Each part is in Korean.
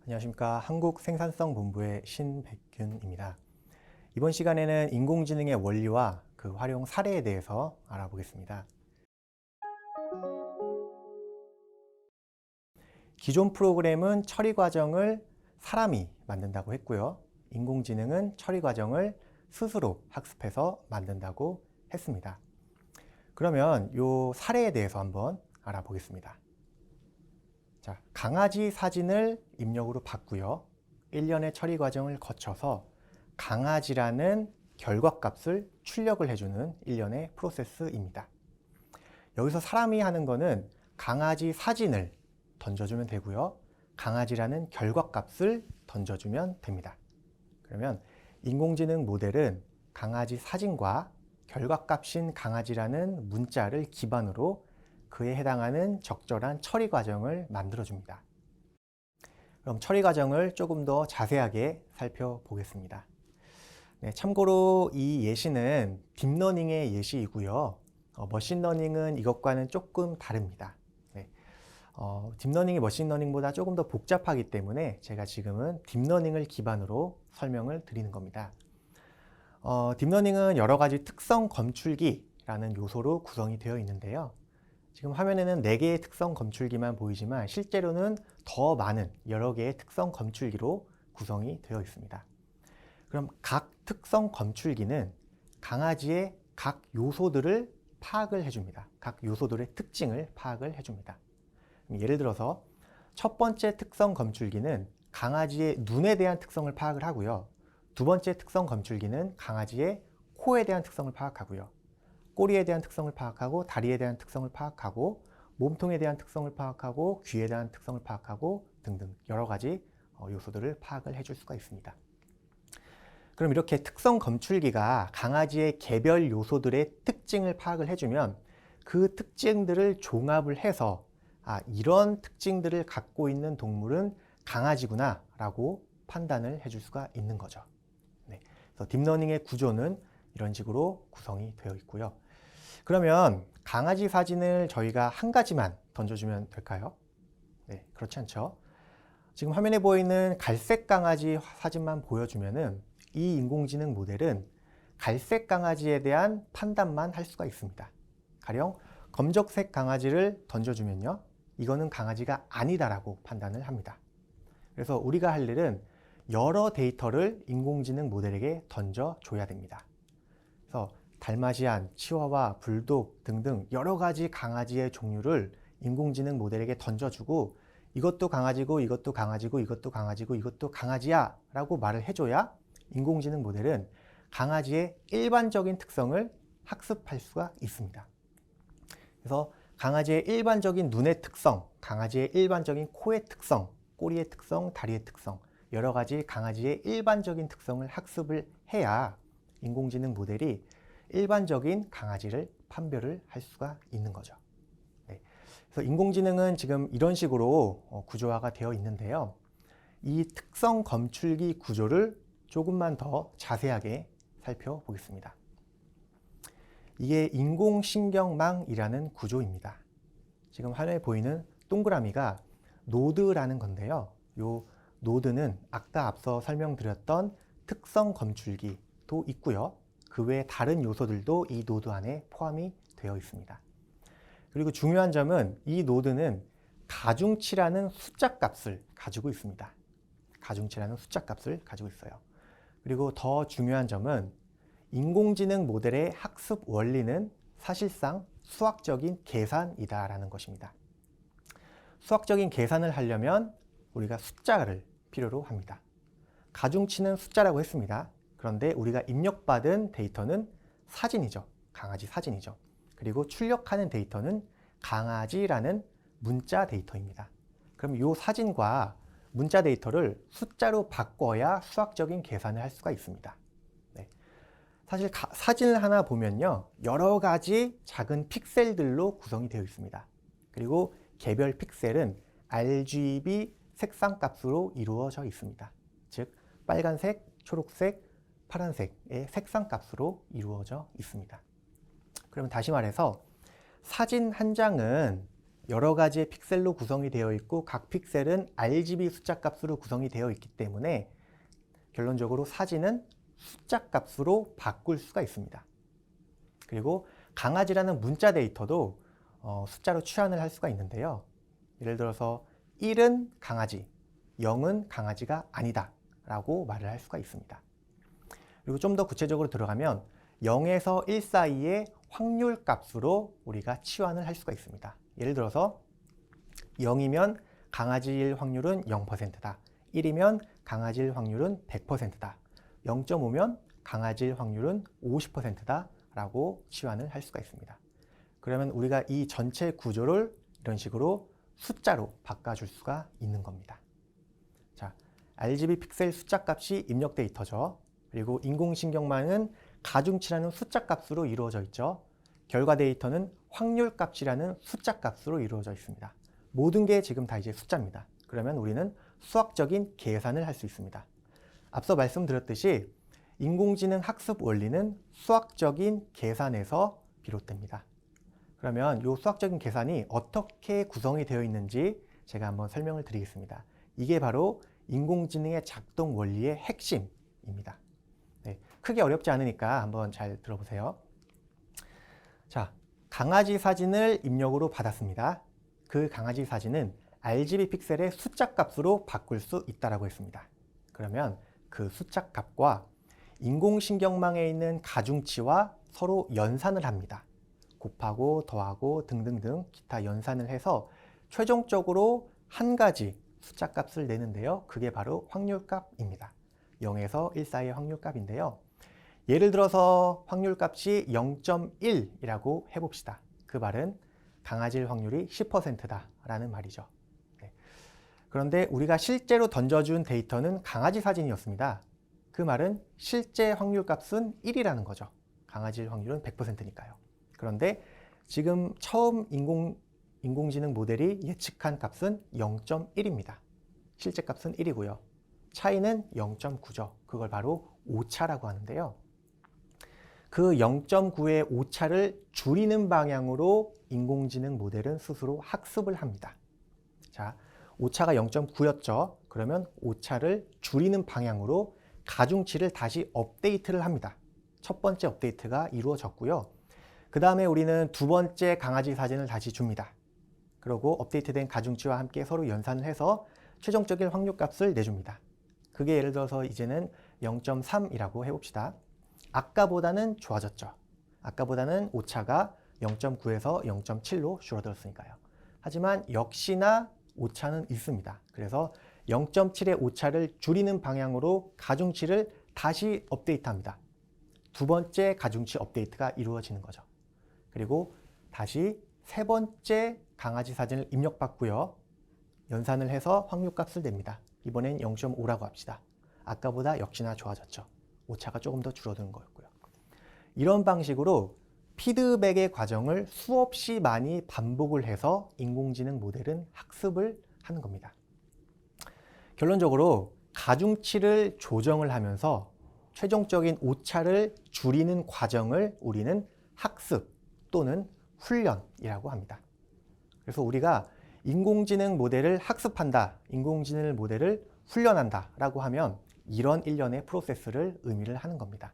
안녕하십니까. 한국생산성본부의 신백균입니다. 이번 시간에는 인공지능의 원리와 그 활용 사례에 대해서 알아보겠습니다. 기존 프로그램은 처리 과정을 사람이 만든다고 했고요. 인공지능은 처리 과정을 스스로 학습해서 만든다고 했습니다. 그러면 이 사례에 대해서 한번 알아보겠습니다. 자, 강아지 사진을 입력으로 받고요. 일련의 처리 과정을 거쳐서 강아지라는 결과값을 출력을 해주는 일련의 프로세스입니다. 여기서 사람이 하는 거는 강아지 사진을 던져주면 되고요. 강아지라는 결과값을 던져주면 됩니다. 그러면 인공지능 모델은 강아지 사진과 결과값인 강아지라는 문자를 기반으로 그에 해당하는 적절한 처리 과정을 만들어줍니다. 그럼 처리 과정을 조금 더 자세하게 살펴보겠습니다. 네, 참고로 이 예시는 딥러닝의 예시이고요. 머신러닝은 이것과는 조금 다릅니다. 네, 딥러닝이 머신러닝보다 조금 더 복잡하기 때문에 제가 지금은 딥러닝을 기반으로 설명을 드리는 겁니다. 딥러닝은 여러 가지 특성 검출기라는 요소로 구성이 되어 있는데요. 지금 화면에는 4개의 특성 검출기만 보이지만 실제로는 더 많은 여러 개의 특성 검출기로 구성이 되어 있습니다. 그럼 각 특성 검출기는 강아지의 각 요소들을 파악을 해줍니다. 각 요소들의 특징을 파악을 해줍니다. 예를 들어서 첫 번째 특성 검출기는 강아지의 눈에 대한 특성을 파악을 하고요. 두 번째 특성 검출기는 강아지의 코에 대한 특성을 파악하고요. 꼬리에 대한 특성을 파악하고 다리에 대한 특성을 파악하고 몸통에 대한 특성을 파악하고 귀에 대한 특성을 파악하고 등등 여러 가지 요소들을 파악을 해줄 수가 있습니다. 그럼 이렇게 특성 검출기가 강아지의 개별 요소들의 특징을 파악을 해주면 그 특징들을 종합을 해서 이런 특징들을 갖고 있는 동물은 강아지구나 라고 판단을 해줄 수가 있는 거죠. 네, 그래서 딥러닝의 구조는 이런 식으로 구성이 되어 있고요. 그러면 강아지 사진을 저희가 한 가지만 던져주면 될까요? 네, 그렇지 않죠. 지금 화면에 보이는 갈색 강아지 사진만 보여주면은 이 인공지능 모델은 갈색 강아지에 대한 판단만 할 수가 있습니다. 가령 검정색 강아지를 던져주면요. 이거는 강아지가 아니다라고 판단을 합니다. 그래서 우리가 할 일은 여러 데이터를 인공지능 모델에게 던져줘야 됩니다. 그래서 달마시안, 치와와, 불독 등등 여러 가지 강아지의 종류를 인공지능 모델에게 던져주고 이것도 강아지고 이것도 강아지고 이것도 강아지고 이것도 강아지야 라고 말을 해줘야 인공지능 모델은 강아지의 일반적인 특성을 학습할 수가 있습니다. 그래서 강아지의 일반적인 눈의 특성, 강아지의 일반적인 코의 특성, 꼬리의 특성, 다리의 특성 여러 가지 강아지의 일반적인 특성을 학습을 해야 인공지능 모델이 일반적인 강아지를 판별을 할 수가 있는 거죠. 네. 그래서 인공지능은 지금 이런 식으로 구조화가 되어 있는데요. 이 특성 검출기 구조를 조금만 더 자세하게 살펴보겠습니다. 이게 인공신경망이라는 구조입니다. 지금 화면에 보이는 동그라미가 노드라는 건데요. 이 노드는 아까 앞서 설명드렸던 특성 검출기도 있고요. 그 외에 다른 요소들도 이 노드 안에 포함이 되어 있습니다. 그리고 중요한 점은 이 노드는 가중치라는 숫자 값을 가지고 있습니다. 가중치라는 숫자 값을 가지고 있어요. 그리고 더 중요한 점은 인공지능 모델의 학습 원리는 사실상 수학적인 계산이다라는 것입니다. 수학적인 계산을 하려면 우리가 숫자를 필요로 합니다. 가중치는 숫자라고 했습니다. 그런데 우리가 입력받은 데이터는 사진이죠. 강아지 사진이죠. 그리고 출력하는 데이터는 강아지라는 문자 데이터입니다. 그럼 이 사진과 문자 데이터를 숫자로 바꿔야 수학적인 계산을 할 수가 있습니다. 네. 사실 사진을 하나 보면요. 여러 가지 작은 픽셀들로 구성이 되어 있습니다. 그리고 개별 픽셀은 RGB 색상 값으로 이루어져 있습니다. 즉 빨간색, 초록색, 파란색의 색상 값으로 이루어져 있습니다. 그러면 다시 말해서 사진 한 장은 여러 가지의 픽셀로 구성이 되어 있고 각 픽셀은 RGB 숫자 값으로 구성이 되어 있기 때문에 결론적으로 사진은 숫자 값으로 바꿀 수가 있습니다. 그리고 강아지라는 문자 데이터도 숫자로 취환을 할 수가 있는데요. 예를 들어서 1은 강아지, 0은 강아지가 아니다 라고 말을 할 수가 있습니다. 그리고 좀 더 구체적으로 들어가면 0에서 1 사이의 확률 값으로 우리가 치환을 할 수가 있습니다. 예를 들어서 0이면 강아지일 확률은 0%다. 1이면 강아지일 확률은 100%다. 0.5면 강아지일 확률은 50%다 라고 치환을 할 수가 있습니다. 그러면 우리가 이 전체 구조를 이런 식으로 숫자로 바꿔줄 수가 있는 겁니다. 자, RGB 픽셀 숫자 값이 입력 데이터죠. 그리고 인공신경망은 가중치라는 숫자 값으로 이루어져 있죠. 결과 데이터는 확률 값이라는 숫자 값으로 이루어져 있습니다. 모든 게 지금 다 이제 숫자입니다. 그러면 우리는 수학적인 계산을 할 수 있습니다. 앞서 말씀드렸듯이 인공지능 학습 원리는 수학적인 계산에서 비롯됩니다. 그러면 이 수학적인 계산이 어떻게 구성이 되어 있는지 제가 한번 설명을 드리겠습니다. 이게 바로 인공지능의 작동 원리의 핵심입니다. 네, 크게 어렵지 않으니까 한번 잘 들어보세요. 자, 강아지 사진을 입력으로 받았습니다. 그 강아지 사진은 RGB 픽셀의 숫자 값으로 바꿀 수 있다고 했습니다. 그러면 그 숫자 값과 인공신경망에 있는 가중치와 서로 연산을 합니다. 곱하고 더하고 등등등 기타 연산을 해서 최종적으로 한 가지 숫자 값을 내는데요. 그게 바로 확률값입니다. 0에서 1 사이의 확률값인데요. 예를 들어서 확률값이 0.1이라고 해봅시다. 그 말은 강아지일 확률이 10%다 라는 말이죠. 네. 그런데 우리가 실제로 던져준 데이터는 강아지 사진이었습니다. 그 말은 실제 확률값은 1이라는 거죠. 강아지일 확률은 100%니까요. 그런데 지금 처음 인공지능 모델이 예측한 값은 0.1입니다. 실제 값은 1이고요. 차이는 0.9죠. 그걸 바로 오차라고 하는데요. 그 0.9의 오차를 줄이는 방향으로 인공지능 모델은 스스로 학습을 합니다. 자, 오차가 0.9였죠. 그러면 오차를 줄이는 방향으로 가중치를 다시 업데이트를 합니다. 첫 번째 업데이트가 이루어졌고요. 그 다음에 우리는 두 번째 강아지 사진을 다시 줍니다. 그리고 업데이트된 가중치와 함께 서로 연산을 해서 최종적인 확률값을 내줍니다. 그게 예를 들어서 이제는 0.3이라고 해봅시다. 아까보다는 좋아졌죠. 아까보다는 오차가 0.9에서 0.7로 줄어들었으니까요. 하지만 역시나 오차는 있습니다. 그래서 0.7의 오차를 줄이는 방향으로 가중치를 다시 업데이트합니다. 두 번째 가중치 업데이트가 이루어지는 거죠. 그리고 다시 세 번째 강아지 사진을 입력받고요. 연산을 해서 확률값을 냅니다. 이번엔 0.5라고 합시다. 아까보다 역시나 좋아졌죠. 오차가 조금 더 줄어드는 거였고요. 이런 방식으로 피드백의 과정을 수없이 많이 반복을 해서 인공지능 모델은 학습을 하는 겁니다. 결론적으로 가중치를 조정을 하면서 최종적인 오차를 줄이는 과정을 우리는 학습 또는 훈련이라고 합니다. 그래서 우리가 인공지능 모델을 학습한다, 인공지능 모델을 훈련한다 라고 하면 이런 일련의 프로세스를 의미를 하는 겁니다.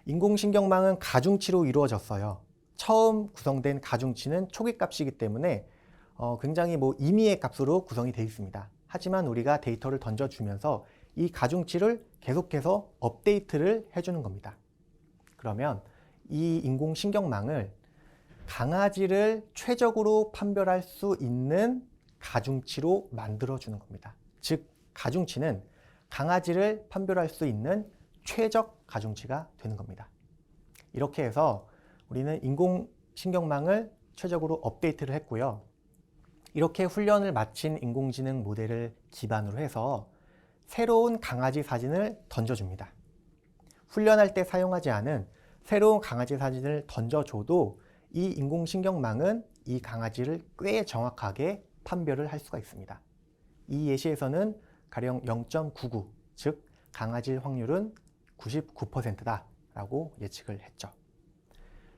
인공신경망은 가중치로 이루어졌어요. 처음 구성된 가중치는 초기 값이기 때문에 굉장히 임의의 값으로 구성이 되어 있습니다. 하지만 우리가 데이터를 던져주면서 이 가중치를 계속해서 업데이트를 해주는 겁니다. 그러면 이 인공신경망을 강아지를 최적으로 판별할 수 있는 가중치로 만들어주는 겁니다. 즉, 가중치는 강아지를 판별할 수 있는 최적 가중치가 되는 겁니다. 이렇게 해서 우리는 인공신경망을 최적으로 업데이트를 했고요. 이렇게 훈련을 마친 인공지능 모델을 기반으로 해서 새로운 강아지 사진을 던져줍니다. 훈련할 때 사용하지 않은 새로운 강아지 사진을 던져줘도 이 인공신경망은 이 강아지를 꽤 정확하게 판별을 할 수가 있습니다. 이 예시에서는 가령 0.99, 즉 강아지일 확률은 99%다 라고 예측을 했죠.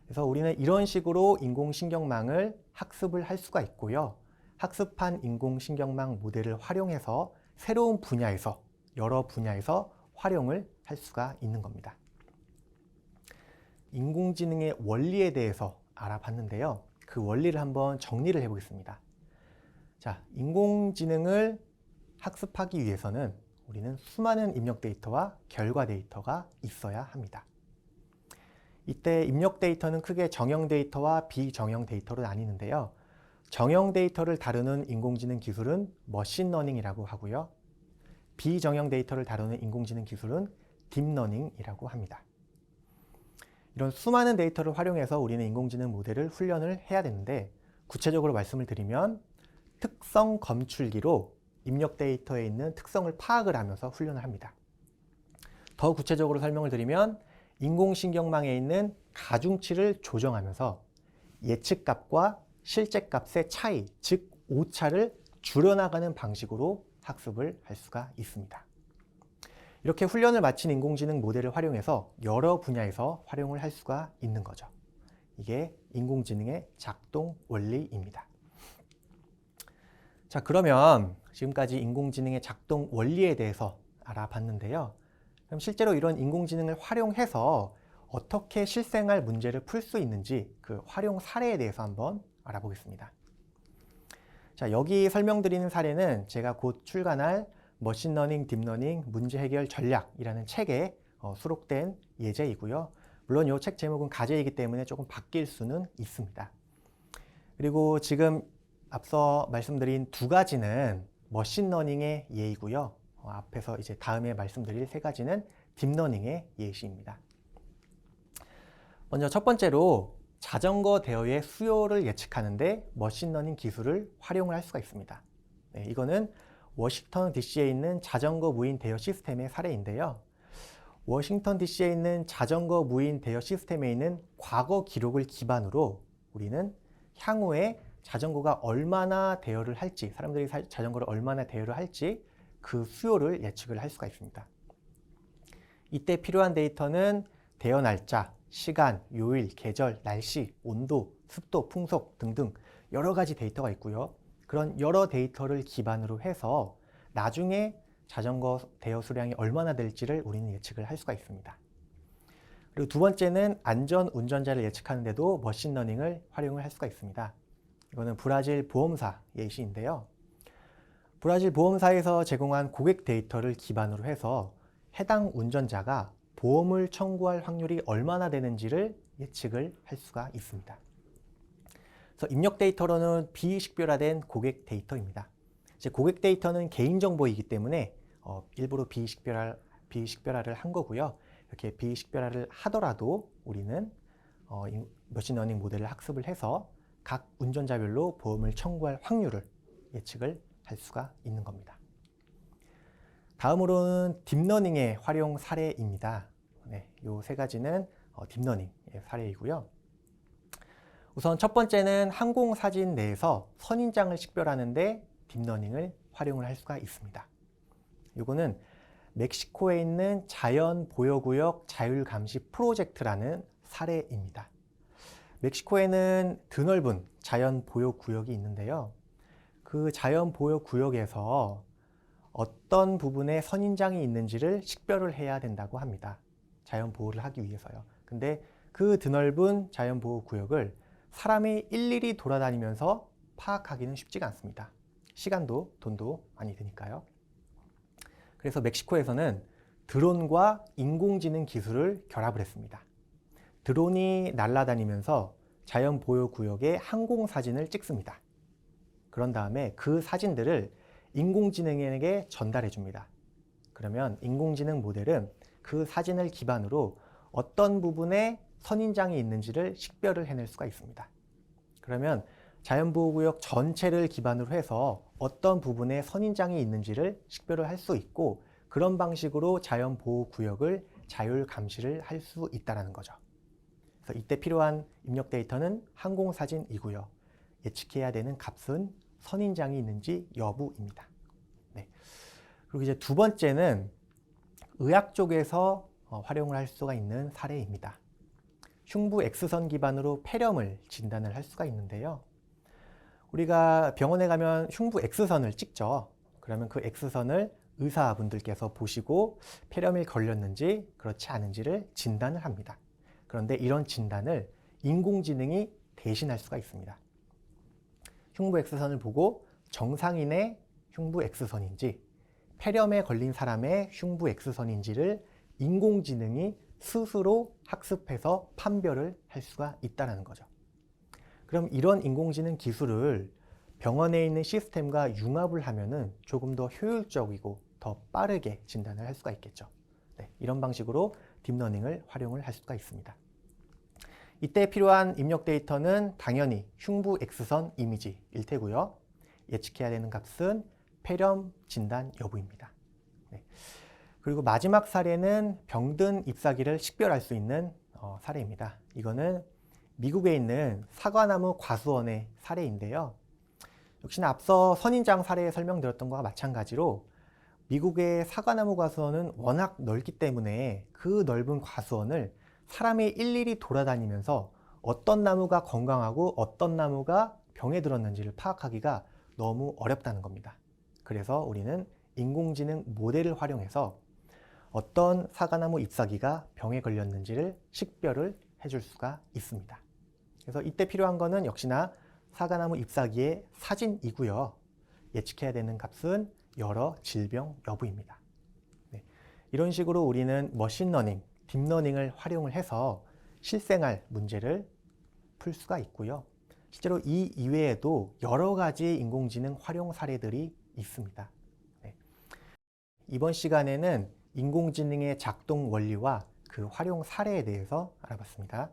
그래서 우리는 이런 식으로 인공신경망을 학습을 할 수가 있고요. 학습한 인공신경망 모델을 활용해서 새로운 분야에서, 여러 분야에서 활용을 할 수가 있는 겁니다. 인공지능의 원리에 대해서 알아봤는데요. 그 원리를 한번 정리를 해보겠습니다. 자, 인공지능을 학습하기 위해서는 우리는 수많은 입력 데이터와 결과 데이터가 있어야 합니다. 이때 입력 데이터는 크게 정형 데이터와 비정형 데이터로 나뉘는데요. 정형 데이터를 다루는 인공지능 기술은 머신러닝이라고 하고요. 비정형 데이터를 다루는 인공지능 기술은 딥러닝이라고 합니다. 이런 수많은 데이터를 활용해서 우리는 인공지능 모델을 훈련을 해야 되는데, 구체적으로 말씀을 드리면 특성 검출기로 입력 데이터에 있는 특성을 파악을 하면서 훈련을 합니다. 더 구체적으로 설명을 드리면 인공신경망에 있는 가중치를 조정하면서 예측값과 실제값의 차이, 즉 오차를 줄여나가는 방식으로 학습을 할 수가 있습니다. 이렇게 훈련을 마친 인공지능 모델을 활용해서 여러 분야에서 활용을 할 수가 있는 거죠. 이게 인공지능의 작동 원리입니다. 자, 그러면 지금까지 인공지능의 작동 원리에 대해서 알아봤는데요. 그럼 실제로 이런 인공지능을 활용해서 어떻게 실생활 문제를 풀 수 있는지 그 활용 사례에 대해서 한번 알아보겠습니다. 자, 여기 설명드리는 사례는 제가 곧 출간할 머신러닝, 딥러닝 문제 해결 전략이라는 책에 수록된 예제이고요. 물론 이 책 제목은 가제이기 때문에 조금 바뀔 수는 있습니다. 그리고 지금 앞서 말씀드린 두 가지는 머신러닝의 예이고요. 앞에서 이제 다음에 말씀드릴 세 가지는 딥러닝의 예시입니다. 먼저 첫 번째로 자전거 대여의 수요를 예측하는데 머신러닝 기술을 활용을 할 수가 있습니다. 네, 이거는 워싱턴 DC에 있는 자전거 무인 대여 시스템의 사례인데요. 워싱턴 DC에 있는 자전거 무인 대여 시스템에 있는 과거 기록을 기반으로 우리는 향후에 자전거가 얼마나 대여를 할지, 사람들이 자전거를 얼마나 대여를 할지 그 수요를 예측을 할 수가 있습니다. 이때 필요한 데이터는 대여 날짜, 시간, 요일, 계절, 날씨, 온도, 습도, 풍속 등등 여러 가지 데이터가 있고요. 그런 여러 데이터를 기반으로 해서 나중에 자전거 대여 수량이 얼마나 될지를 우리는 예측을 할 수가 있습니다. 그리고 두 번째는 안전 운전자를 예측하는데도 머신러닝을 활용을 할 수가 있습니다. 이거는 브라질 보험사 예시인데요. 브라질 보험사에서 제공한 고객 데이터를 기반으로 해서 해당 운전자가 보험을 청구할 확률이 얼마나 되는지를 예측을 할 수가 있습니다. 그래서 입력 데이터로는 비식별화된 고객 데이터입니다. 이제 고객 데이터는 개인정보이기 때문에 일부러 비식별화를 한 거고요. 이렇게 비식별화를 하더라도 우리는 머신러닝 모델을 학습을 해서 각 운전자별로 보험을 청구할 확률을 예측을 할 수가 있는 겁니다. 다음으로는 딥러닝의 활용 사례입니다. 네, 이 세 가지는 딥러닝의 사례이고요. 우선 첫 번째는 항공사진 내에서 선인장을 식별하는데 딥러닝을 활용을 할 수가 있습니다. 이거는 멕시코에 있는 자연보여구역 자율감시 프로젝트라는 사례입니다. 멕시코에는 드넓은 자연보여구역이 있는데요. 그 자연보여구역에서 어떤 부분에 선인장이 있는지를 식별을 해야 된다고 합니다. 자연보호를 하기 위해서요. 근데 그 드넓은 자연보호구역을 사람이 일일이 돌아다니면서 파악하기는 쉽지가 않습니다. 시간도 돈도 많이 드니까요. 그래서 멕시코에서는 드론과 인공지능 기술을 결합을 했습니다. 드론이 날아다니면서 자연보호구역의 항공사진을 찍습니다. 그런 다음에 그 사진들을 인공지능에게 전달해 줍니다. 그러면 인공지능 모델은 그 사진을 기반으로 어떤 부분에 선인장이 있는지를 식별을 해낼 수가 있습니다. 그러면 자연보호구역 전체를 기반으로 해서 어떤 부분에 선인장이 있는지를 식별을 할 수 있고, 그런 방식으로 자연보호구역을 자율 감시를 할 수 있다는 거죠. 그래서 이때 필요한 입력 데이터는 항공사진이고요. 예측해야 되는 값은 선인장이 있는지 여부입니다. 네. 그리고 이제 두 번째는 의학 쪽에서 활용을 할 수가 있는 사례입니다. 흉부 X선 기반으로 폐렴을 진단을 할 수가 있는데요. 우리가 병원에 가면 흉부 X선을 찍죠. 그러면 그 X선을 의사분들께서 보시고 폐렴이 걸렸는지 그렇지 않은지를 진단을 합니다. 그런데 이런 진단을 인공지능이 대신할 수가 있습니다. 흉부 X선을 보고 정상인의 흉부 X선인지 폐렴에 걸린 사람의 흉부 X선인지를 인공지능이 스스로 학습해서 판별을 할 수가 있다는 거죠. 그럼 이런 인공지능 기술을 병원에 있는 시스템과 융합을 하면은 조금 더 효율적이고 더 빠르게 진단을 할 수가 있겠죠. 네, 이런 방식으로 딥러닝을 활용을 할 수가 있습니다. 이때 필요한 입력 데이터는 당연히 흉부 X선 이미지일 테고요. 예측해야 되는 값은 폐렴 진단 여부입니다. 네. 그리고 마지막 사례는 병든 잎사귀를 식별할 수 있는 사례입니다. 이거는 미국에 있는 사과나무 과수원의 사례인데요. 역시나 앞서 선인장 사례에 설명드렸던 것과 마찬가지로 미국의 사과나무 과수원은 워낙 넓기 때문에 그 넓은 과수원을 사람이 일일이 돌아다니면서 어떤 나무가 건강하고 어떤 나무가 병에 들었는지를 파악하기가 너무 어렵다는 겁니다. 그래서 우리는 인공지능 모델을 활용해서 어떤 사과나무 잎사귀가 병에 걸렸는지를 식별을 해줄 수가 있습니다. 그래서 이때 필요한 거는 역시나 사과나무 잎사귀의 사진이고요. 예측해야 되는 값은 여러 질병 여부입니다. 네. 이런 식으로 우리는 머신러닝, 딥러닝을 활용을 해서 실생활 문제를 풀 수가 있고요. 실제로 이 이외에도 여러 가지 인공지능 활용 사례들이 있습니다. 네. 이번 시간에는 인공지능의 작동 원리와 그 활용 사례에 대해서 알아봤습니다.